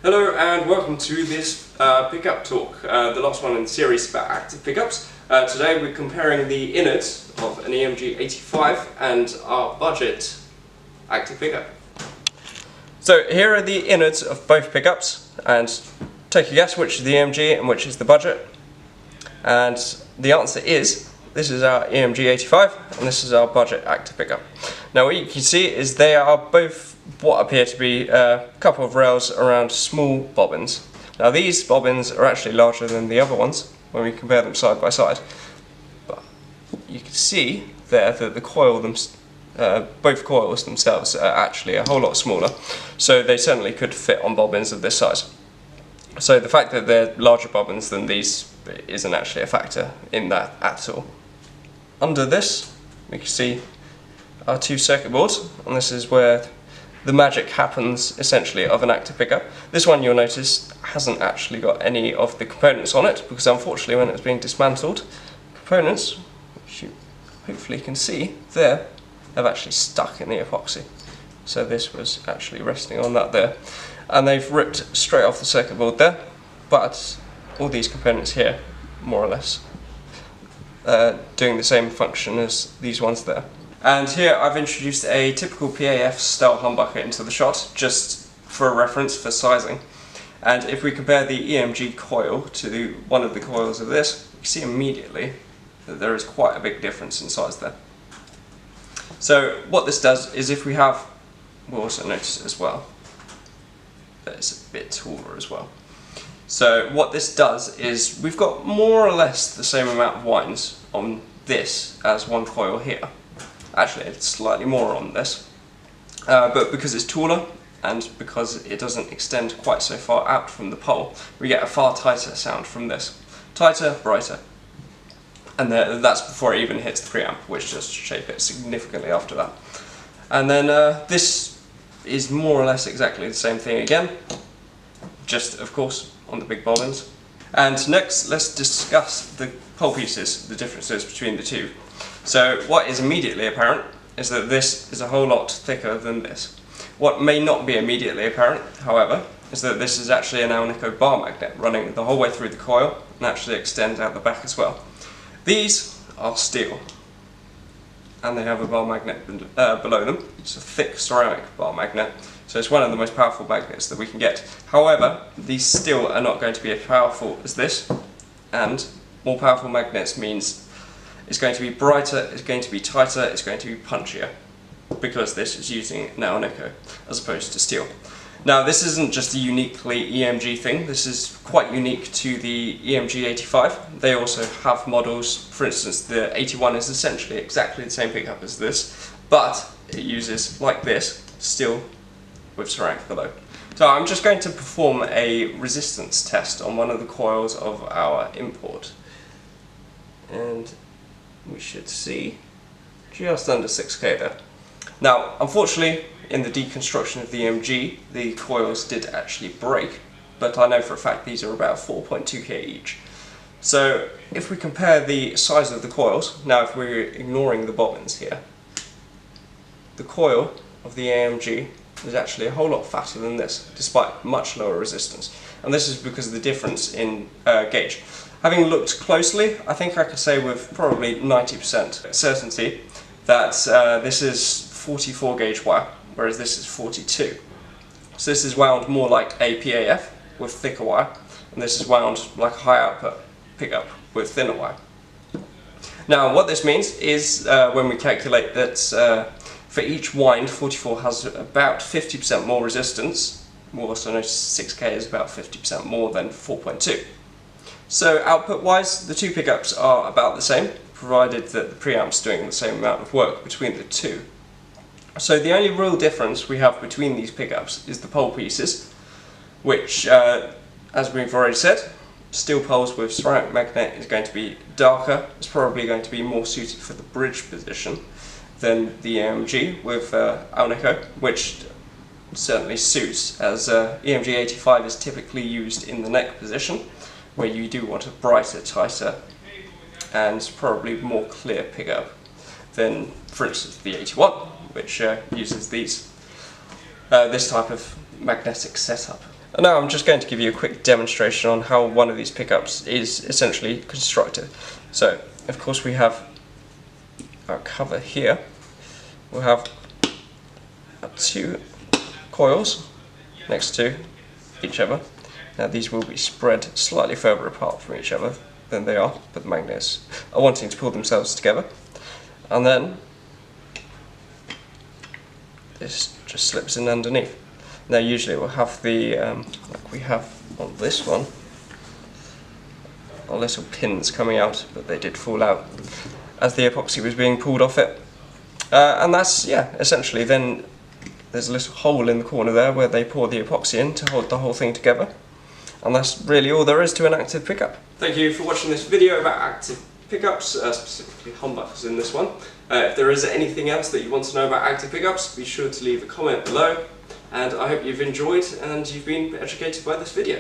Hello and welcome to this pickup talk, the last one in the series about active pickups. Today we're comparing the innards of an EMG 85 and our budget active pickup. So here are the innards of both pickups, and take a guess which is the EMG and which is the budget. And the answer is, this is our EMG 85 and this is our budget active pickup. Now what you can see is they are both what appear to be a couple of rails around small bobbins. Now these bobbins are actually larger than the other ones when we compare them side by side. But you can see there that the coil both coils themselves are actually a whole lot smaller, so they certainly could fit on bobbins of this size. So the fact that they're larger bobbins than these isn't actually a factor in that at all. Under this we can see our two circuit boards, and this is where the magic happens essentially of an active pickup. This one, you'll notice, hasn't actually got any of the components on it, because unfortunately when it's being dismantled, components, which you hopefully can see there, have actually stuck in the epoxy. So this was actually resting on that there, and they've ripped straight off the circuit board there, but all these components here, more or less, doing the same function as these ones there. And here I've introduced a typical PAF style humbucker into the shot, just for a reference for sizing. And if we compare the EMG coil to one of the coils of this, you see immediately that there is quite a big difference in size there. So what this does is, if we have, we'll also notice as well that it's a bit taller as well. So what this does is, we've got more or less the same amount of winds on this as one coil here. Actually, it's slightly more on this, but because it's taller and because it doesn't extend quite so far out from the pole, we get a far tighter sound from this. Tighter, brighter. And that's before it even hits the preamp, which just shape it significantly after that. And then this is more or less exactly the same thing again, just of course on the big bobbins. And next, let's discuss the pole pieces, the differences between the two. So what is immediately apparent is that this is a whole lot thicker than this. What may not be immediately apparent, however, is that this is actually an Alnico bar magnet running the whole way through the coil and actually extends out the back as well. These are steel, and they have a bar magnet below them. It's a thick ceramic bar magnet, so it's one of the most powerful magnets that we can get. However, these still are not going to be as powerful as this, and more powerful magnets means it's going to be brighter, it's going to be tighter, it's going to be punchier, because this is using an Alnico as opposed to steel. Now this isn't just a uniquely EMG thing, this is quite unique to the EMG 85. They also have models, for instance the 81 is essentially exactly the same pickup as this, but it uses, like this, steel with ceramic below. So I'm just going to perform a resistance test on one of the coils of our import. And we should see just under 6k there. Now, unfortunately, in the deconstruction of the EMG, the coils did actually break, but I know for a fact these are about 4.2k each. So if we compare the size of the coils, now if we're ignoring the bobbins here, the coil of the EMG is actually a whole lot fatter than this, despite much lower resistance. And this is because of the difference in gauge. Having looked closely, I think I could say with probably 90% certainty that this is 44 gauge wire, whereas this is 42. So this is wound more like a PAF with thicker wire, and this is wound like a high output pickup with thinner wire. Now what this means is when we calculate that for each wind 44 has about 50% more resistance. We'll also notice 6k is about 50% more than 4.2. So output wise, the two pickups are about the same, provided that the preamp's doing the same amount of work between the two. So the only real difference we have between these pickups is the pole pieces, which, as we've already said, steel poles with ceramic magnet is going to be darker. It's probably going to be more suited for the bridge position than the EMG with Alnico, which certainly suits, as EMG 85 is typically used in the neck position, where you do want a brighter, tighter and probably more clear pickup than, for instance, the 81, which uses this type of magnetic setup. And now I'm just going to give you a quick demonstration on how one of these pickups is essentially constructed. So, of course, we have our cover here. We'll have 2 coils next to each other. Now these will be spread slightly further apart from each other than they are, but the magnets are wanting to pull themselves together. And then this just slips in underneath. Now usually we'll have the, like we have on this one, our little pins coming out, but they did fall out as the epoxy was being pulled off it. And that's, yeah, essentially then there's a little hole in the corner there where they pour the epoxy in to hold the whole thing together. And that's really all there is to an active pickup. Thank you for watching this video about active pickups, specifically humbuckers in this one. If there is anything else that you want to know about active pickups, be sure to leave a comment below. And I hope you've enjoyed and you've been educated by this video.